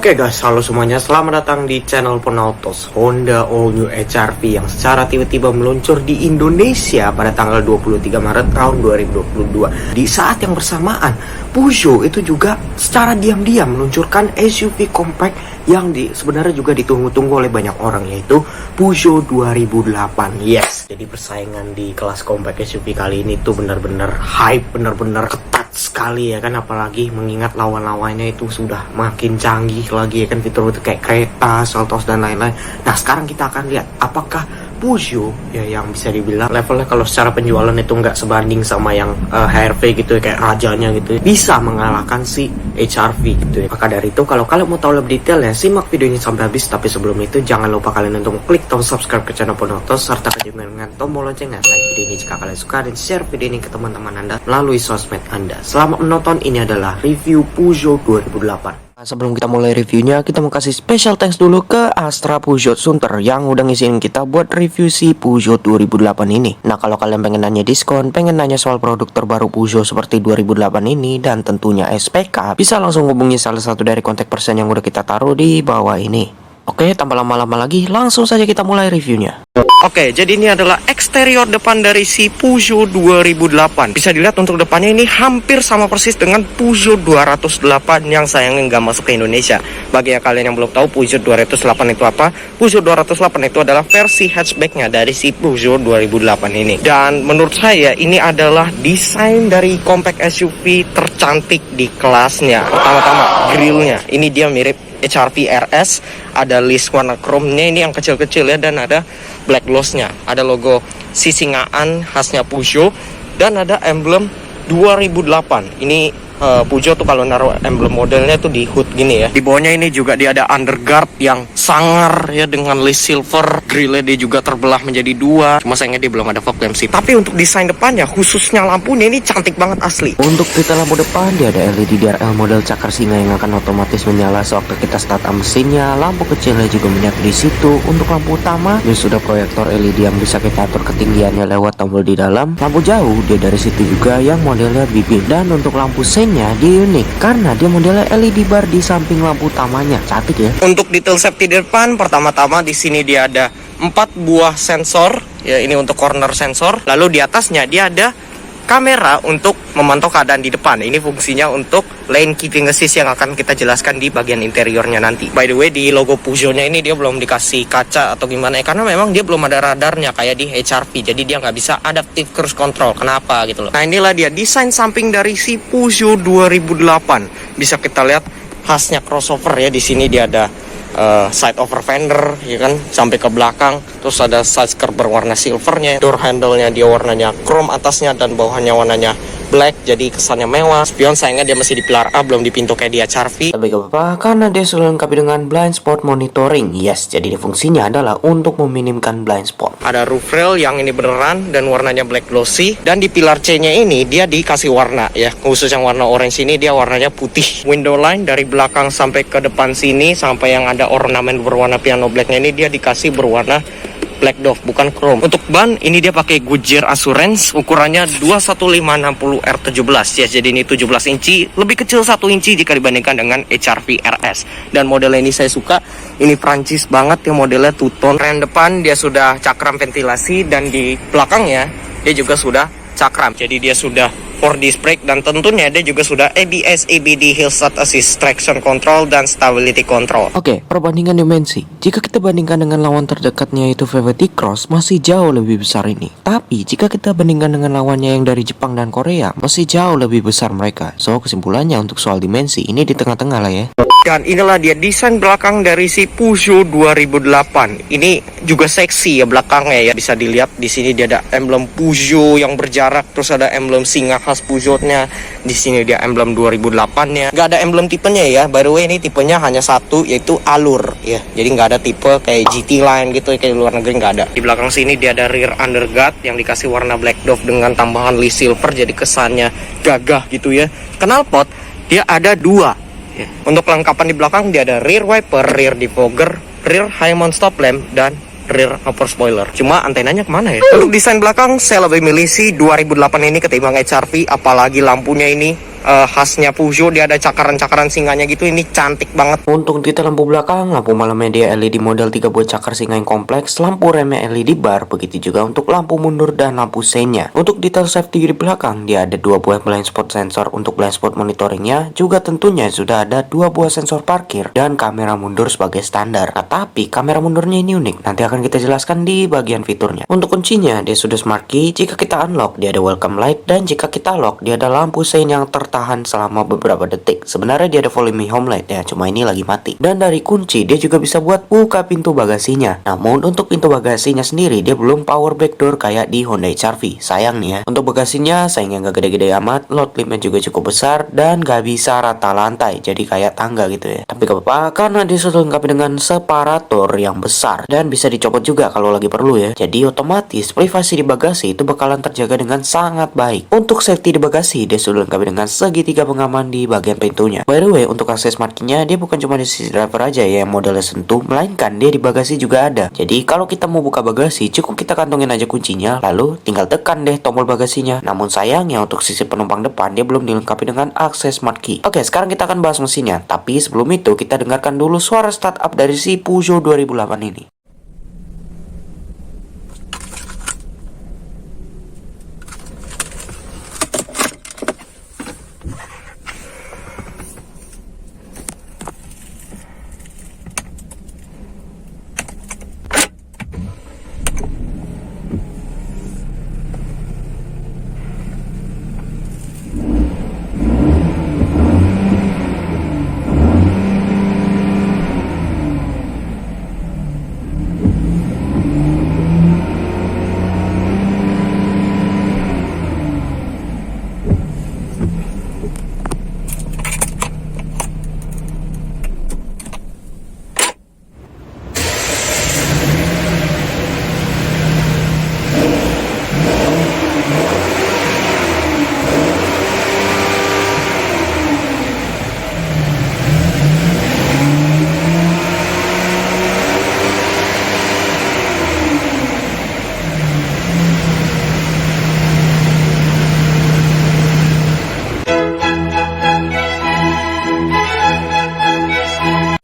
Oke guys, halo semuanya, selamat datang di channel Ponautos. Honda All New HR-V yang secara tiba-tiba meluncur di Indonesia pada tanggal 23 Maret tahun 2022. Di saat yang bersamaan, Peugeot itu juga secara diam-diam meluncurkan SUV compact yang sebenarnya juga ditunggu-tunggu oleh banyak orang, yaitu Peugeot 2008. Yes, jadi persaingan di kelas compact SUV kali ini tuh benar-benar hype, benar-benar ketat sekali ya kan, apalagi mengingat lawan-lawannya itu sudah makin canggih lagi ya kan, fitur kayak kereta, Seltos dan lain-lain. Nah, sekarang kita akan lihat apakah Peugeot ya yang bisa dibilang levelnya kalau secara penjualan itu nggak sebanding sama yang HR-V gitu ya, kayak rajanya gitu ya, bisa mengalahkan si HR-V gitu ya. Maka dari itu, kalau kalian mau tahu lebih detail ya, simak videonya sampai habis. Tapi sebelum itu, jangan lupa kalian untuk klik tombol subscribe ke channel Ponautos serta kejadian dengan tombol loncengnya. Like video ini jika kalian suka, dan share video ini ke teman-teman Anda melalui sosmed Anda. Selamat menonton, ini adalah review Peugeot 2008. Sebelum kita mulai reviewnya, kita mau kasih special thanks dulu ke Astra Peugeot Sunter yang udah ngisiin kita buat review si Peugeot 2008 ini. Nah, kalau kalian pengen nanya diskon, pengen nanya soal produk terbaru Peugeot seperti 2008 ini, dan tentunya SPK, bisa langsung hubungi salah satu dari kontak person yang udah kita taruh di bawah ini. Oke, tanpa lama-lama lagi, langsung saja kita mulai reviewnya. Oke, jadi ini adalah eksterior depan dari si Peugeot 2008. Bisa dilihat untuk depannya ini hampir sama persis dengan Peugeot 208 yang sayangnya nggak masuk ke Indonesia. Bagi kalian yang belum tahu Peugeot 208 itu apa, Peugeot 208 itu adalah versi hatchbacknya dari si Peugeot 2008 ini. Dan menurut saya ini adalah desain dari compact SUV tercantik di kelasnya. Pertama-tama grillnya, ini dia mirip HR-V RS, ada list warna chrome-nya ini yang kecil-kecil ya, dan ada black gloss-nya, ada logo sisingaan khasnya Peugeot, dan ada emblem 2008. Ini Peugeot tuh kalau naruh emblem modelnya tuh di hood gini ya. Di bawahnya ini juga dia ada underguard yang sangar ya, dengan list silver. Grillnya dia juga terbelah menjadi dua. Cuma sayangnya dia belum ada fog lamp sih. Tapi untuk desain depannya, khususnya lampunya ini cantik banget asli. Untuk detail lampu depan, dia ada LED DRL model cakar singa yang akan otomatis menyala sewaktu kita start mesinnya. Lampu kecilnya juga menyatu di situ. Untuk lampu utama, ini sudah proyektor LED yang bisa kita atur ketinggiannya lewat tombol di dalam. Lampu jauh dia dari situ juga yang modelnya bibir. Dan untuk lampu dia unik karena dia modelnya LED bar di samping lampu utamanya. Cantik ya. Untuk detail safety di depan, pertama-tama di sini dia ada 4 buah sensor ya, ini untuk corner sensor. Lalu di atasnya dia ada kamera untuk memantau keadaan di depan. Ini fungsinya untuk lane keeping assist yang akan kita jelaskan di bagian interiornya nanti. By the way, di logo Peugeot-nya ini dia belum dikasih kaca atau gimana ya, karena memang dia belum ada radarnya kayak di HR-V. Jadi dia nggak bisa adaptive cruise control. Kenapa gitu loh. Nah, inilah dia desain samping dari si Peugeot 2008. Bisa kita lihat khasnya crossover ya. Di sini dia ada side over fender ya kan, sampai ke belakang. Terus ada side skirt berwarna silvernya. Door handle-nya dia warnanya chrome atasnya, dan bawahnya warnanya black, jadi kesannya mewah. Spion sayangnya dia masih di pilar A, belum di pintu kayak di HR-V. Tapi gak apa-apa, karena dia sudah dilengkapi dengan blind spot monitoring. Yes, jadi fungsinya adalah untuk meminimkan blind spot. Ada roof rail yang ini beneran dan warnanya black glossy. Dan di pilar C-nya ini dia dikasih warna ya, khusus yang warna orange ini dia warnanya putih. Window line dari belakang sampai ke depan sini, sampai yang ada ornamen berwarna piano blacknya ini dia dikasih berwarna Black Dove, bukan chrome. Untuk ban ini dia pakai Goodyear Assurance, ukurannya 21560R17 ya. Jadi ini 17 inci, lebih kecil 1 inci jika dibandingkan dengan HR-V RS. Dan model ini saya suka, ini Prancis banget ya, modelnya two-tone. Rem depan dia sudah cakram ventilasi, dan di belakangnya dia juga sudah cakram. Jadi dia sudah 4 disc brake, dan tentunya dia juga sudah ABS, ABD, Hill Start Assist, Traction Control, dan Stability Control. Oke, perbandingan dimensi. Jika kita bandingkan dengan lawan terdekatnya yaitu VW T-Cross, masih jauh lebih besar ini. Tapi jika kita bandingkan dengan lawannya yang dari Jepang dan Korea, masih jauh lebih besar mereka. So, kesimpulannya untuk soal dimensi, ini di tengah-tengah lah ya. Dan inilah dia desain belakang dari si Peugeot 2008. Ini juga seksi ya belakangnya ya. Bisa dilihat di sini dia ada emblem Peugeot yang berjarak, terus ada emblem singa khas Peugeot-nya. Di sini dia emblem 2008-nya. Gak ada emblem tipenya ya. By the way, ini tipenya hanya satu, yaitu Allure ya. Jadi nggak ada tipe kayak GT Line gitu kayak di luar negeri, nggak ada. Di belakang sini dia ada rear underguard yang dikasih warna Black Dove dengan tambahan list silver, jadi kesannya gagah gitu ya. Knalpot dia ada 2. Untuk kelengkapan di belakang dia ada rear wiper, rear defogger, rear high mount stop lamp, dan rear upper spoiler. Cuma antenanya kemana ya? Untuk desain belakang saya lebih milih si 2008 ini ketimbang HR-V, apalagi lampunya ini khasnya Peugeot, dia ada cakaran-cakaran singanya gitu. Ini cantik banget. Untuk detail lampu belakang, lampu malamnya dia LED model 3 buah cakar singa yang kompleks, lampu remnya LED bar, begitu juga untuk lampu mundur dan lampu seinnya. Untuk detail safety di belakang, dia ada 2 buah blind spot sensor untuk blind spot monitoringnya, juga tentunya sudah ada 2 buah sensor parkir dan kamera mundur sebagai standar. Nah, tapi kamera mundurnya ini unik, nanti akan kita jelaskan di bagian fiturnya. Untuk kuncinya, dia sudah smart key. Jika kita unlock, dia ada welcome light, dan jika kita lock, dia ada lampu sein yang tertahan selama beberapa detik. Sebenarnya dia ada volume home light ya, cuma ini lagi mati. Dan dari kunci, dia juga bisa buat buka pintu bagasinya. Namun untuk pintu bagasinya sendiri, dia belum power back door kayak di Honda HR-V. Sayang nih ya. Untuk bagasinya, sayangnya nggak gede-gede amat, load liftnya juga cukup besar, dan nggak bisa rata lantai, jadi kayak tangga gitu ya. Tapi gak apa-apa, karena dia sudah dilengkapi dengan separator yang besar, dan bisa dicopot juga kalau lagi perlu ya. Jadi otomatis privasi di bagasi itu bakalan terjaga dengan sangat baik. Untuk safety di bagasi, dia sudah dilengkapi dengan segitiga pengaman di bagian pintunya. By the way, untuk akses smart key-nya, dia bukan cuma di sisi driver aja ya yang modelnya sentuh, melainkan dia di bagasi juga ada. Jadi kalau kita mau buka bagasi, cukup kita kantongin aja kuncinya, lalu tinggal tekan deh tombol bagasinya. Namun sayangnya untuk sisi penumpang depan, dia belum dilengkapi dengan akses smart key. Oke, sekarang kita akan bahas mesinnya. Tapi sebelum itu, kita dengarkan dulu suara startup dari si Peugeot 2008 ini.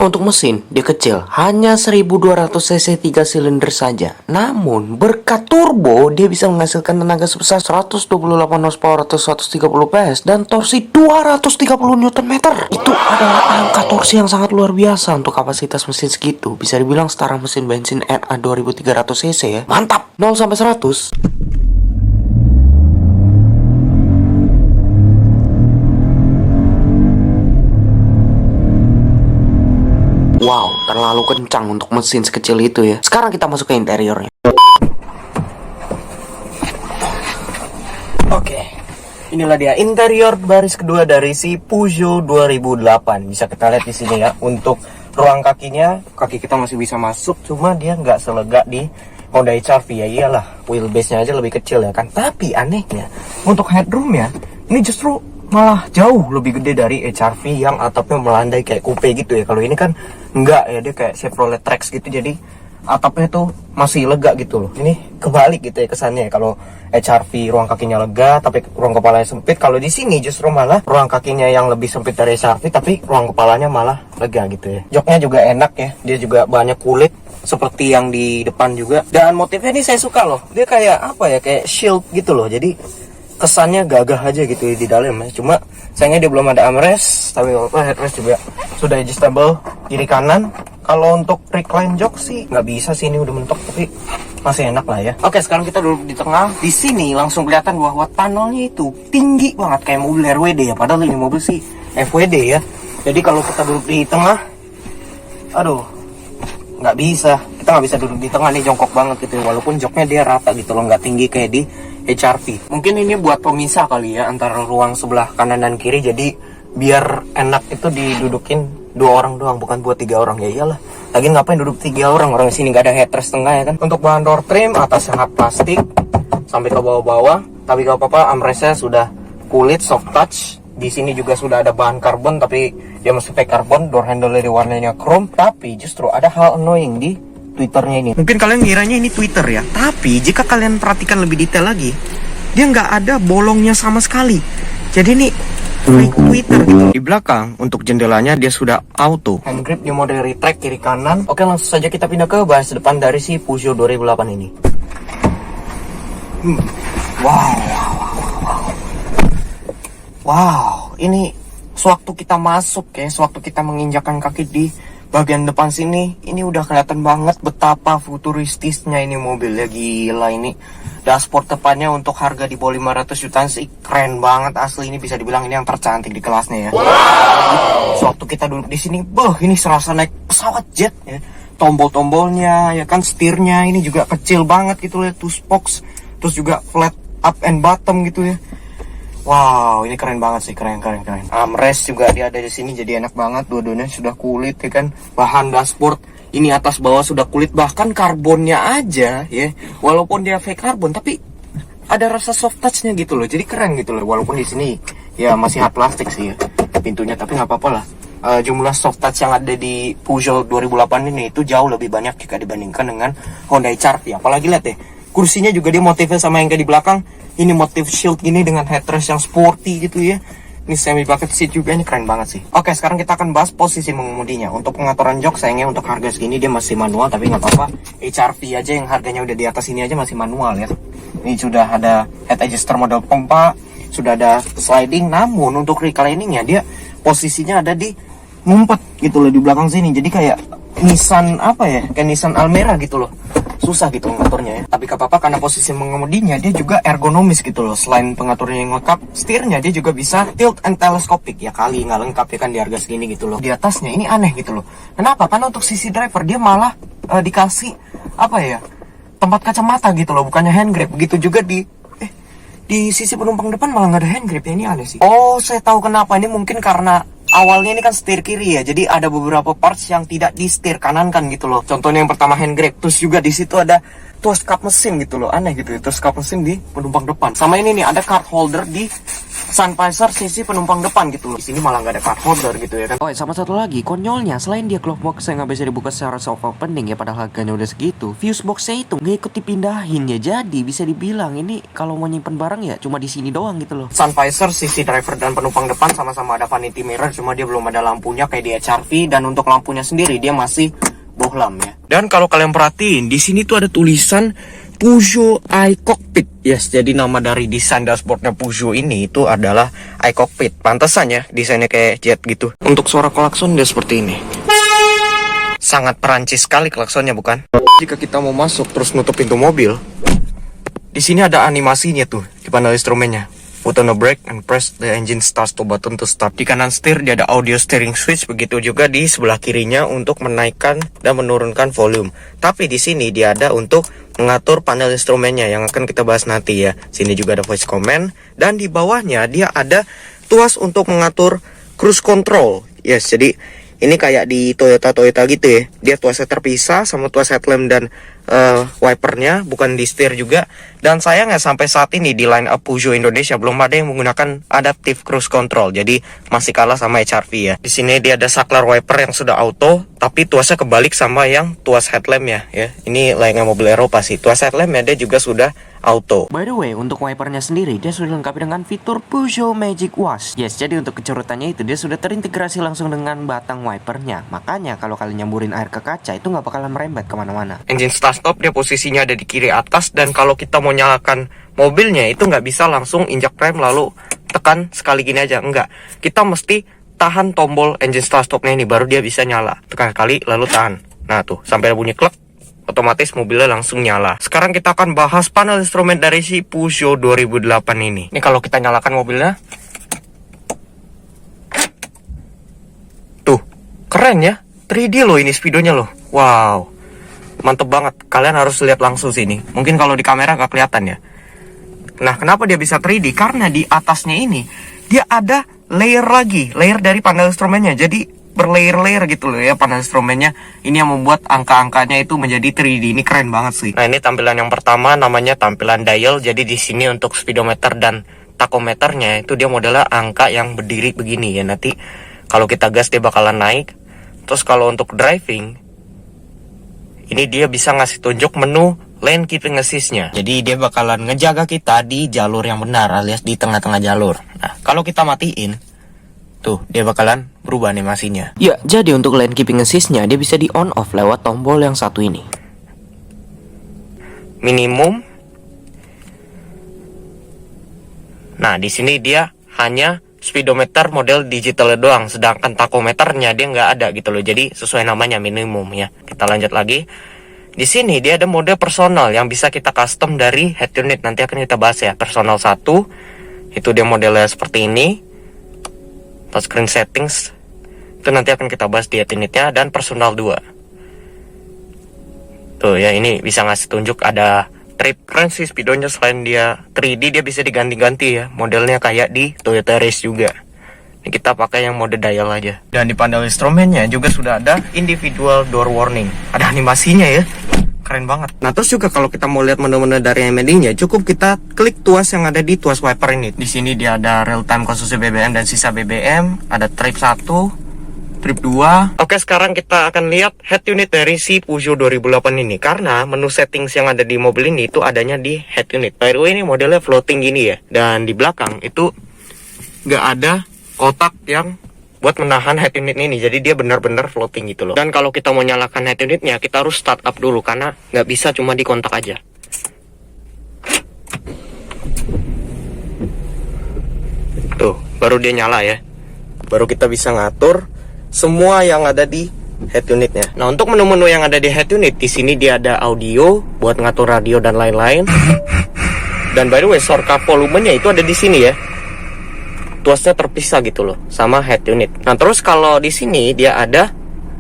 Untuk mesin, dia kecil, hanya 1200 cc 3 silinder saja. Namun, berkat turbo, dia bisa menghasilkan tenaga sebesar 128 horsepower atau 130 PS dan torsi 230 Nm. Itu adalah angka torsi yang sangat luar biasa untuk kapasitas mesin segitu. Bisa dibilang setara mesin bensin NA 2300 cc ya. Mantap! 0 sampai 100. Wow, terlalu kencang untuk mesin sekecil itu ya. Sekarang kita masuk ke interiornya. Oke, inilah dia interior baris kedua dari si Peugeot 2008. Bisa kita lihat di sini ya. Untuk ruang kakinya, kaki kita masih bisa masuk, cuma dia nggak selega di Honda HR-V ya. Iyalah, wheelbase-nya aja lebih kecil ya kan. Tapi anehnya, untuk headroom ya, ini justru malah jauh lebih gede dari HR-V yang atapnya melandai kayak coupe gitu ya. Kalau ini kan enggak ya, dia kayak Chevrolet Trax gitu, jadi atapnya tuh masih lega gitu loh. Ini kebalik gitu ya kesannya. Kalau HR-V ruang kakinya lega tapi ruang kepalanya sempit. Kalau di sini justru malah ruang kakinya yang lebih sempit dari HR-V tapi ruang kepalanya malah lega gitu ya. Joknya juga enak ya, dia juga banyak kulit seperti yang di depan juga. Dan motifnya ini saya suka loh, dia kayak apa ya, kayak shield gitu loh. Jadi kesannya gagah aja gitu di dalam. Cuma sayangnya dia belum ada armrest, tapi headrest juga sudah adjustable kiri kanan. Kalau untuk recline jok sih nggak bisa sih, ini udah mentok, tapi masih enak lah ya. Oke, sekarang kita duduk di tengah. Di sini langsung kelihatan bahwa panelnya itu tinggi banget kayak mobil RWD ya, padahal ini mobil sih FWD ya. Jadi kalau kita duduk di tengah, aduh, nggak bisa. Kita nggak bisa duduk di tengah nih, jongkok banget gitu. Walaupun joknya dia rata gitu loh, nggak tinggi kayak di HR-V. Mungkin ini buat pemisah kali ya antara ruang sebelah kanan dan kiri, jadi biar enak itu didudukin 2 orang doang, bukan buat 3 orang. Ya iyalah, lagi ngapain duduk 3 orang, orang sini nggak ada headrest tengah ya kan. Untuk bahan door trim, atasnya hard plastik sampai ke bawah-bawah, tapi gak apa-apa, armrestnya sudah kulit soft touch. Di sini juga sudah ada bahan karbon, tapi dia masih pakai karbon. Door handle dari warnanya chrome. Tapi justru ada hal annoying di Twitternya ini. Mungkin kalian ngiranya ini Twitter ya, tapi jika kalian perhatikan lebih detail lagi, dia nggak ada bolongnya sama sekali. Jadi nih fake Twitter gitu. Di belakang untuk jendelanya dia sudah auto. Hand grip di mode retract kiri kanan. Oke, langsung saja kita pindah ke bagian depan dari si Peugeot 2008 ini. Wow, ini sewaktu kita masuk ya, sewaktu kita menginjakan kaki di bagian depan sini, ini udah kelihatan banget betapa futuristisnya ini mobil ya, gila ini. Dashboard depannya untuk harga di bawah 500 jutaan sih keren banget asli, ini bisa dibilang ini yang tercantik di kelasnya ya. Sewaktu kita duduk di sini, ini serasa naik pesawat jet ya. Tombol-tombolnya ya kan, setirnya ini juga kecil banget gitu ya, two spokes, terus juga flat up and bottom gitu ya. Wow, ini keren banget sih, keren. Armrest juga dia ada di sini, jadi enak banget. Dua-duanya sudah kulit ya kan. Bahan dashboard ini atas bawah sudah kulit, bahkan karbonnya aja ya. Walaupun dia fake karbon, tapi ada rasa soft touchnya gitu loh. Jadi keren gitu loh. Walaupun di sini ya masih hard plastik sih ya pintunya, tapi nggak apa-apa lah. Jumlah soft touch yang ada di Peugeot 2008 ini itu jauh lebih banyak jika dibandingkan dengan Honda HR-V. Apalagi lihat deh, kursinya juga dia motifnya sama yang kayak di belakang. Ini motif shield gini dengan headrest yang sporty gitu ya. Ini semi bucket seat juga, ini keren banget sih. Oke, sekarang kita akan bahas posisi mengemudinya. Untuk pengaturan jok sayangnya untuk harga segini dia masih manual, tapi nggak apa-apa. HR-V aja yang harganya udah di atas ini aja masih manual ya. Ini sudah ada head adjuster model pompa, sudah ada sliding, namun untuk recliningnya dia posisinya ada di ngumpet gitu loh di belakang sini. Jadi kayak Nissan apa ya, kayak Nissan Almera gitu loh. Susah gitu ngaturnya ya. Tapi gak apa-apa karena posisi mengemudinya dia juga ergonomis gitu loh. Selain pengaturnya yang lengkap, setirnya dia juga bisa tilt and telescopic ya, kali nggak lengkap ya kan di harga segini gitu loh. Di atasnya ini aneh gitu loh. Kenapa? Karena untuk sisi driver dia malah dikasih apa ya, tempat kacamata gitu loh, bukannya hand grip. Begitu juga di sisi penumpang depan malah nggak ada hand grip ya, ini aneh sih. Oh, saya tahu kenapa. Ini mungkin karena awalnya ini kan setir kiri ya, jadi ada beberapa parts yang tidak di setir kanan kan gitu loh. Contohnya yang pertama hand grip, terus juga di situ ada tuas kap mesin gitu loh, aneh gitu ya, tuas kap mesin di penumpang depan. Sama ini nih ada card holder di sun visor sisi penumpang depan gitu loh. Di sini malah nggak ada card holder gitu ya kan. Oh, sama satu lagi konyolnya, selain dia glove box yang nggak bisa dibuka secara soft opening ya, padahal harganya udah segitu, fuse boxnya itu nggak ikut dipindahin ya. Jadi bisa dibilang ini kalau mau nyimpen barang ya cuma di sini doang gitu loh. Sun visor sisi driver dan penumpang depan sama-sama ada vanity mirror, cuma dia belum ada lampunya kayak di HR-V, dan untuk lampunya sendiri dia masih bohlam ya. Dan kalau kalian perhatiin di sini tuh ada tulisan Peugeot iCockpit. Yes, jadi nama dari desain dashboardnya Peugeot ini itu adalah iCockpit. Pantesan ya desainnya kayak jet gitu. Untuk suara klakson dia seperti ini. Sangat Perancis sekali klaksonnya bukan? Jika kita mau masuk terus nutup pintu mobil, di sini ada animasinya tuh di panel instrumennya. Put on the brake and press the engine start to button to start. Di kanan setir dia ada audio steering switch, begitu juga di sebelah kirinya untuk menaikkan dan menurunkan volume. Tapi di sini dia ada untuk mengatur panel instrumennya yang akan kita bahas nanti ya. Sini juga ada voice command, dan di bawahnya dia ada tuas untuk mengatur cruise control. Yes, jadi ini kayak di Toyota gitu ya. Dia tuasnya terpisah sama tuas headlamp dan wipernya, bukan di setir juga. Dan sayangnya sampai saat ini di line up Peugeot Indonesia belum ada yang menggunakan adaptive cruise control. Jadi masih kalah sama HR-V ya. Di sini dia ada saklar wiper yang sudah auto, tapi tuasnya kebalik sama yang tuas headlampnya ya. Ini layaknya mobil Eropa sih. Tuas headlampnya dia juga sudah auto. By the way, untuk wipernya sendiri dia sudah dilengkapi dengan fitur Peugeot Magic Wash. Yes, jadi untuk kecorutannya itu dia sudah terintegrasi langsung dengan batang wipernya. Makanya kalau kalian nyamburin air ke kaca itu nggak bakalan merembet kemana-mana. Engine start stop dia posisinya ada di kiri atas, dan kalau kita mau nyalakan mobilnya itu nggak bisa langsung injak rem lalu tekan sekali gini aja, enggak. Kita mesti tahan tombol engine start stopnya ini baru dia bisa nyala. Tekan kali lalu tahan. Nah tuh sampai bunyi klek, otomatis mobilnya langsung nyala. Sekarang kita akan bahas panel instrumen dari si Peugeot 2008 ini. Ini kalau kita nyalakan mobilnya, tuh keren ya, 3D loh ini speedonya loh. Wow, mantep banget. Kalian harus lihat langsung sini. Mungkin kalau di kamera gak kelihatan ya. Nah, kenapa dia bisa 3D? Karena di atasnya ini dia ada layer lagi, layer dari panel instrumennya. Jadi berlayer-layer gitu loh ya panel instrumennya. Ini yang membuat angka-angkanya itu menjadi 3D. Ini keren banget sih. Nah, ini tampilan yang pertama namanya tampilan dial. Jadi di sini untuk speedometer dan takometernya itu dia modelnya angka yang berdiri begini ya. Nanti kalau kita gas dia bakalan naik. Terus kalau untuk driving, ini dia bisa ngasih tunjuk menu lane keeping assist-nya. Jadi dia bakalan ngejaga kita di jalur yang benar alias di tengah-tengah jalur. Nah, kalau kita matiin, Tuh, dia bakalan berubah animasinya. Ya, jadi untuk lane keeping assist-nya dia bisa di on off lewat tombol yang satu ini. Minimum. Nah, di sini dia hanya speedometer model digital doang, sedangkan tachometernya dia nggak ada gitu loh. Jadi sesuai namanya minimum ya. Kita lanjut lagi. Di sini dia ada mode personal yang bisa kita custom dari head unit. Nanti akan kita bahas ya. Personal 1 itu dia modelnya seperti ini. Touchscreen settings itu nanti akan kita bahas di head unitnya. Dan personal 2 tuh ya, ini bisa ngasih tunjuk ada trip. Keren sih speedonya, selain dia 3D dia bisa diganti-ganti ya. Modelnya kayak di Toyota Race juga. Ini kita pakai yang mode dial aja. Dan di panel instrumennya juga sudah ada individual door warning. Ada animasinya ya. Keren banget. Nah, terus juga kalau kita mau lihat menu-menu dari MID-nya, cukup kita klik tuas yang ada di tuas wiper ini. Di sini dia ada real time konsumsi BBM dan sisa BBM, ada trip 1, trip 2. Oke, sekarang kita akan lihat head unit dari si Peugeot 2008 ini. Karena menu settings yang ada di mobil ini itu adanya di head unit. By the way, ini modelnya floating gini ya. Dan di belakang itu nggak ada kotak yang buat menahan head unit ini. Jadi dia benar-benar floating gitu loh. Dan kalau kita mau nyalakan head unitnya, kita harus start up dulu karena nggak bisa cuma di kontak aja. Tuh, baru dia nyala ya. Baru kita bisa ngatur semua yang ada di head unitnya. Nah, untuk menu-menu yang ada di head unit, di sini dia ada audio buat ngatur radio dan lain-lain. Dan by the way, shortcut volumenya itu ada di sini ya. Tuasnya terpisah gitu loh sama head unit. Nah, terus kalau di sini dia ada,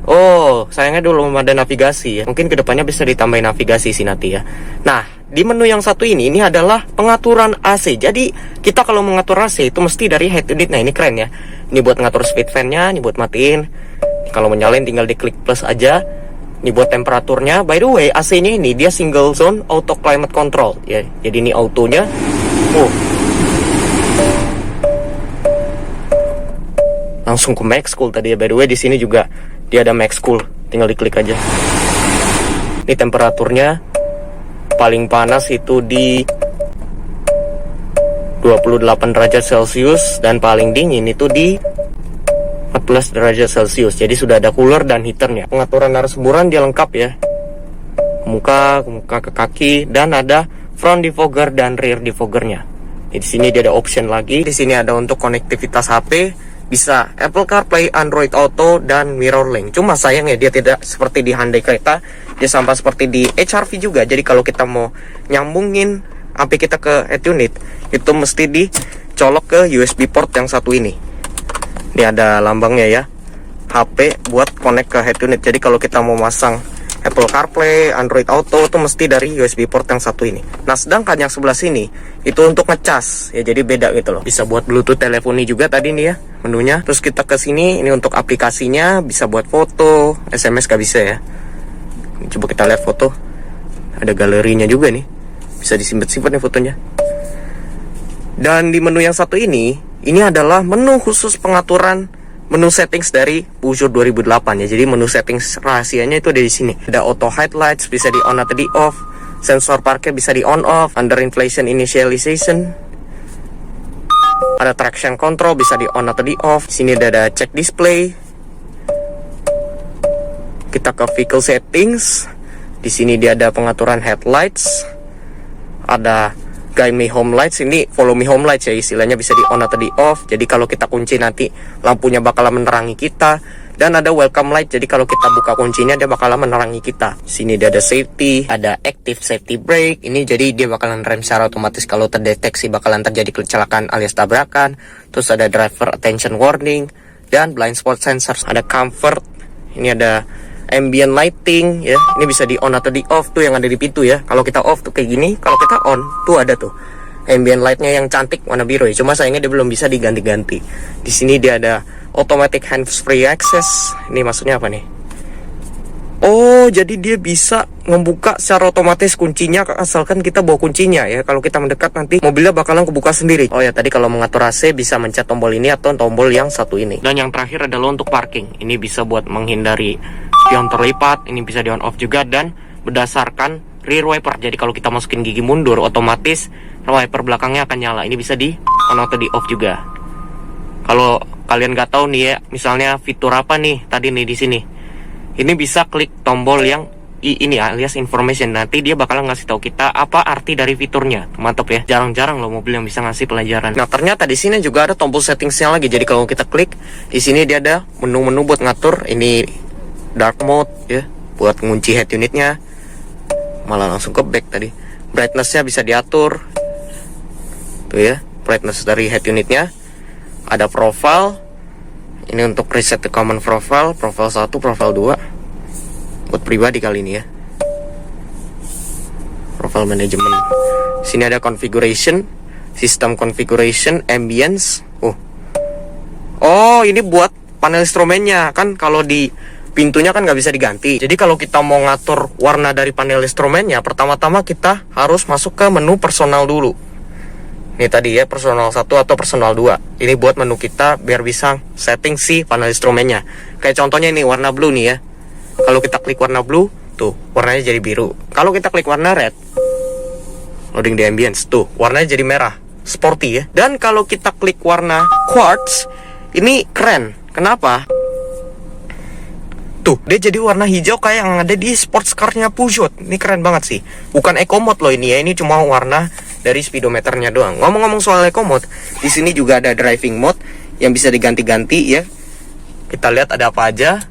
oh sayangnya dulu ada navigasi ya. Mungkin kedepannya bisa ditambahin navigasi sih nanti ya. Nah, di menu yang satu ini adalah pengaturan AC. Jadi kita kalau mengatur AC itu mesti dari head unit. Nah, ini keren ya. Ini buat ngatur speed fan-nya, ini buat matiin. Kalau mau nyalain tinggal diklik plus aja. Ini buat temperaturnya. By the way, AC-nya ini dia single zone auto climate control ya. Jadi ini autonya. Langsung ke max cool tadi ya. By the way, di sini juga dia ada max cool, tinggal diklik aja. Ini temperaturnya paling panas itu di 28 derajat Celcius dan paling dingin itu di 14 derajat Celcius. Jadi sudah ada cooler dan heaternya. Pengaturan arah semburan dia lengkap ya. Muka ke kaki, dan ada front defogger dan rear defoggernya. Di sini dia ada option lagi. Di sini ada untuk konektivitas HP. Bisa Apple CarPlay, Android Auto, dan MirrorLink. Cuma sayangnya dia tidak seperti di Hyundai Creta. Dia sama seperti di HR-V juga. Jadi kalau kita mau nyambungin HP kita ke head unit, itu mesti dicolok ke USB port yang satu ini. Ini ada lambangnya ya. HP buat connect ke head unit. Jadi kalau kita mau masang Apple CarPlay, Android Auto, itu mesti dari USB port yang satu ini. Nah, sedangkan yang sebelah sini itu untuk ngecas ya, jadi beda gitu loh. Bisa buat Bluetooth teleponi juga tadi nih ya menunya. Terus kita ke sini, ini untuk aplikasinya, bisa buat foto, SMS gak bisa ya. Coba kita lihat foto. Ada galerinya juga nih. Bisa disimpan-simpan nih fotonya. Dan di menu yang satu ini adalah menu khusus pengaturan menu settings dari Peugeot 2008 ya. Jadi menu settings rahasianya itu ada di sini. Ada auto highlights, bisa di on atau di off. Sensor parkir bisa di on off. Under inflation initialization. Ada traction control, bisa di on atau di off. Di sini ada check display. Kita ke vehicle settings. Di sini dia ada pengaturan headlights. Ada guide me home lights, ini follow me home lights ya istilahnya, bisa di on atau di off. Jadi kalau kita kunci nanti lampunya bakalan menerangi kita. Dan ada welcome light, jadi kalau kita buka kuncinya dia bakalan menerangi kita. Sini dia ada safety, ada active safety brake. Ini jadi dia bakalan rem secara otomatis kalau terdeteksi bakalan terjadi kecelakaan alias tabrakan. Terus ada driver attention warning dan blind spot sensor. Ada comfort, ini ada ambient lighting ya. Ini bisa di on atau di off tuh yang ada di pintu ya. Kalau kita off tuh kayak gini, kalau kita on tuh ada tuh ambient lightnya yang cantik warna biru ya. Cuma sayangnya dia belum bisa diganti-ganti. Di sini dia ada automatic hands free access. Ini maksudnya apa nih? Oh, jadi dia bisa membuka secara otomatis kuncinya asalkan kita bawa kuncinya ya. Kalau kita mendekat nanti mobilnya bakalan kebuka sendiri. Oh ya, tadi kalau mengatur AC bisa mencet tombol ini atau tombol yang satu ini. Dan yang terakhir adalah untuk parking. Ini bisa buat menghindari spion terlipat. Ini bisa di on off juga, dan berdasarkan rear wiper. Jadi kalau kita masukin gigi mundur, otomatis wiper belakangnya akan nyala. Ini bisa di on atau di off juga. Kalau kalian nggak tahu nih ya, misalnya fitur apa nih tadi nih di sini, ini bisa klik tombol yang ini alias information. Nanti dia bakalan ngasih tahu kita apa arti dari fiturnya. Mantap ya. Jarang-jarang loh mobil yang bisa ngasih pelajaran. Nah, ternyata di sini juga ada tombol settingsnya lagi. Jadi kalau kita klik di sini dia ada menu-menu buat ngatur. Ini dark mode ya, buat ngunci head unitnya. Malah langsung ke back tadi. Brightness-nya bisa diatur. Tuh ya, brightness dari head unitnya. Ada profile. Ini untuk reset the common profile, profile 1, profile 2. Buat pribadi kali ini ya. Profile management. Sini ada configuration, system configuration, ambience. Oh, ini buat panel instrumennya. Kan kalau di pintunya kan nggak bisa diganti. Jadi kalau kita mau ngatur warna dari panel instrumennya, pertama-tama kita harus masuk ke menu personal dulu. Ini tadi ya, personal 1 atau personal 2. Ini buat menu kita biar bisa setting si panel instrumennya. Kayak contohnya ini warna blue nih ya. Kalau kita klik warna blue, tuh warnanya jadi biru. Kalau kita klik warna red, loading di ambience, tuh warnanya jadi merah, sporty ya. Dan kalau kita klik warna quartz, ini keren. Kenapa? Tuh, dia jadi warna hijau kayak yang ada di sports car-nya Peugeot. Ini keren banget sih. Bukan eco mode loh ini ya, ini cuma warna dari speedometernya doang. Ngomong-ngomong soal eco mode, di sini juga ada driving mode yang bisa diganti-ganti ya. Kita lihat ada apa aja.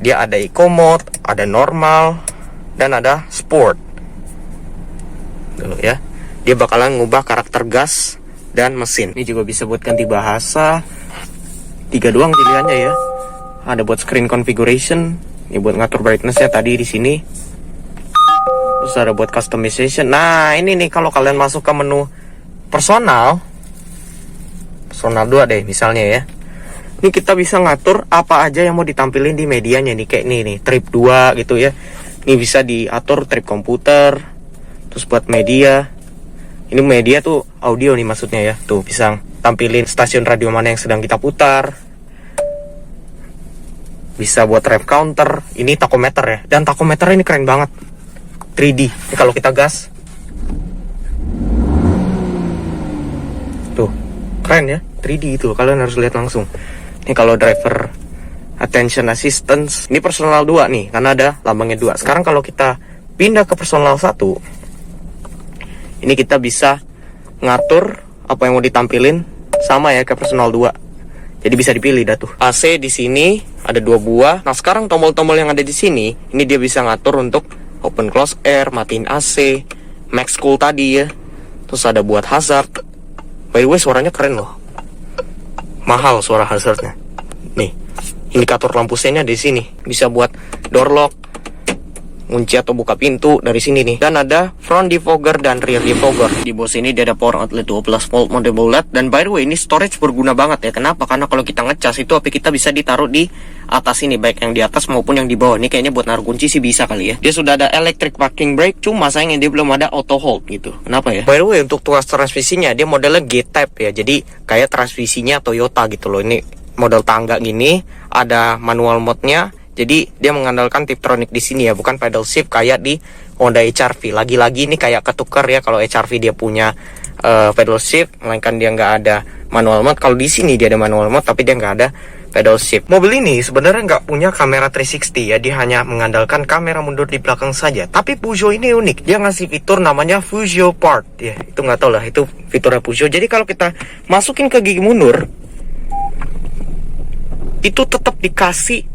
Dia ada eco mode, ada normal, dan ada sport. Dulu ya. Dia bakalan ngubah karakter gas dan mesin. Ini juga bisa buat ganti bahasa. 3 doang pilihannya ya. Ada buat screen configuration, ini buat ngatur brightness-nya tadi di sini. Terus ada buat customization. Nah, ini nih kalau kalian masuk ke menu personal 2 deh misalnya ya. Ini kita bisa ngatur apa aja yang mau ditampilin di medianya nih. Kayak nih trip 2 gitu ya. Ini bisa diatur trip komputer. Terus buat media. Ini media tuh audio nih maksudnya ya. Tuh bisa tampilin stasiun radio mana yang sedang kita putar. Bisa buat rev counter. Ini tachometer ya. Dan tachometer ini keren banget. 3D. Ini kalau kita gas. Tuh. Keren ya. 3D itu. Kalian harus lihat langsung. Ini kalau driver attention assistance, ini personal 2 nih, karena ada lambangnya 2. Sekarang kalau kita pindah ke personal 1, ini kita bisa ngatur apa yang mau ditampilin sama ya ke personal 2. Jadi bisa dipilih dah tuh. AC di sini ada 2 buah. Nah, sekarang tombol-tombol yang ada di sini, ini dia bisa ngatur untuk open close air, matiin AC, max cool tadi ya. Terus ada buat hazard. By the way, suaranya keren loh. Mahal suara hazardnya. Nih, indikator lampu senya di sini. Bisa buat door lock, kunci atau buka pintu dari sini nih. Dan ada front defogger dan rear defogger. Di bawah sini dia ada power outlet 12 volt mode LED. Dan by the way, ini storage berguna banget ya. Kenapa? Karena kalau kita ngecas itu HP kita bisa ditaruh di atas ini, baik yang di atas maupun yang di bawah. Ini kayaknya buat naruh kunci sih bisa kali ya. Dia sudah ada electric parking brake, cuma sayangnya dia belum ada auto hold gitu. Kenapa ya? By the way, untuk tuas transmisinya dia modelnya G-type ya. Jadi kayak transmisinya Toyota gitu loh. Ini model tangga gini, ada manual mode-nya. Jadi dia mengandalkan Tiptronic di sini ya, bukan pedal shift kayak di Honda HR-V. Lagi-lagi ini kayak ketukar ya, kalau HR-V dia punya pedal shift, melainkan dia nggak ada manual mode. Kalau di sini dia ada manual mode, tapi dia nggak ada pedal shift. Mobil ini sebenarnya nggak punya kamera 360 ya, dia hanya mengandalkan kamera mundur di belakang saja. Tapi Peugeot ini unik, dia ngasih fitur namanya Peugeot Park ya. Itu nggak tahu lah, itu fiturnya Peugeot. Jadi kalau kita masukin ke gigi mundur, itu tetap dikasih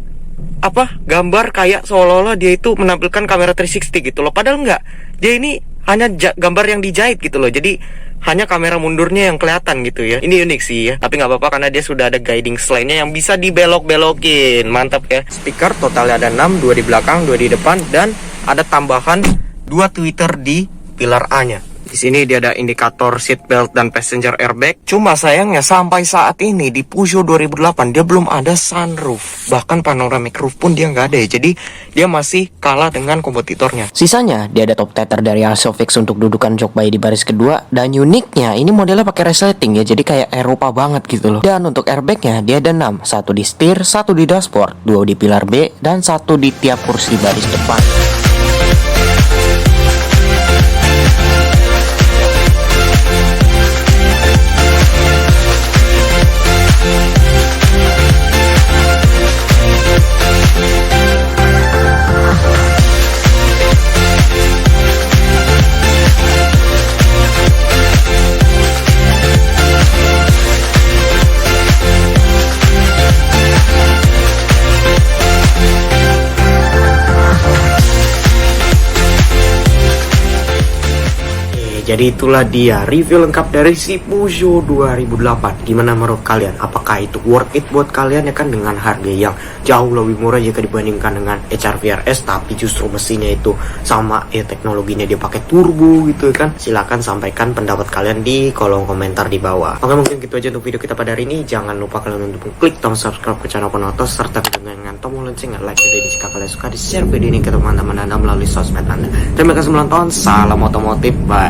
gambar kayak seolah-olah dia itu menampilkan kamera 360 gitu loh. Padahal enggak, dia ini hanya gambar yang dijahit gitu loh. Jadi hanya kamera mundurnya yang kelihatan gitu ya. Ini unik sih ya, tapi nggak apa-apa karena dia sudah ada guiding slide-nya yang bisa dibelok-belokin. Mantap ya. Speaker totalnya ada 6, 2 di belakang, 2 di depan, dan ada tambahan 2 tweeter di pilar A-nya. Di sini dia ada indikator seat belt dan passenger airbag. Cuma sayangnya sampai saat ini di Peugeot 2008 dia belum ada sunroof. Bahkan panoramic roof pun dia nggak ada ya. Jadi dia masih kalah dengan kompetitornya. Sisanya dia ada top tether dari Isofix untuk dudukan jok bayi di baris kedua. Dan uniknya ini modelnya pakai resleting ya. Jadi kayak Eropa banget gitu loh. Dan untuk airbagnya dia ada 6. 1 di setir, 1 di dashboard, 2 di pilar B, dan 1 di tiap kursi baris depan. Jadi itulah dia review lengkap dari si Peugeot 2008. Gimana menurut kalian? Apakah itu worth it buat kalian ya kan, dengan harga yang jauh lebih murah jika dibandingkan dengan HR-V RS, tapi justru mesinnya itu sama ya, teknologinya dia pakai turbo gitu kan. Silahkan sampaikan pendapat kalian di kolom komentar di bawah. Oke, mungkin gitu aja untuk video kita pada hari ini. Jangan lupa kalian untuk klik tombol subscribe ke channel Ponautos serta dengan tombol lonceng, like video ini jika kalian suka, di share video ini ke teman-teman Anda melalui sosmed Anda. Terima kasih menonton, salam otomotif, bye.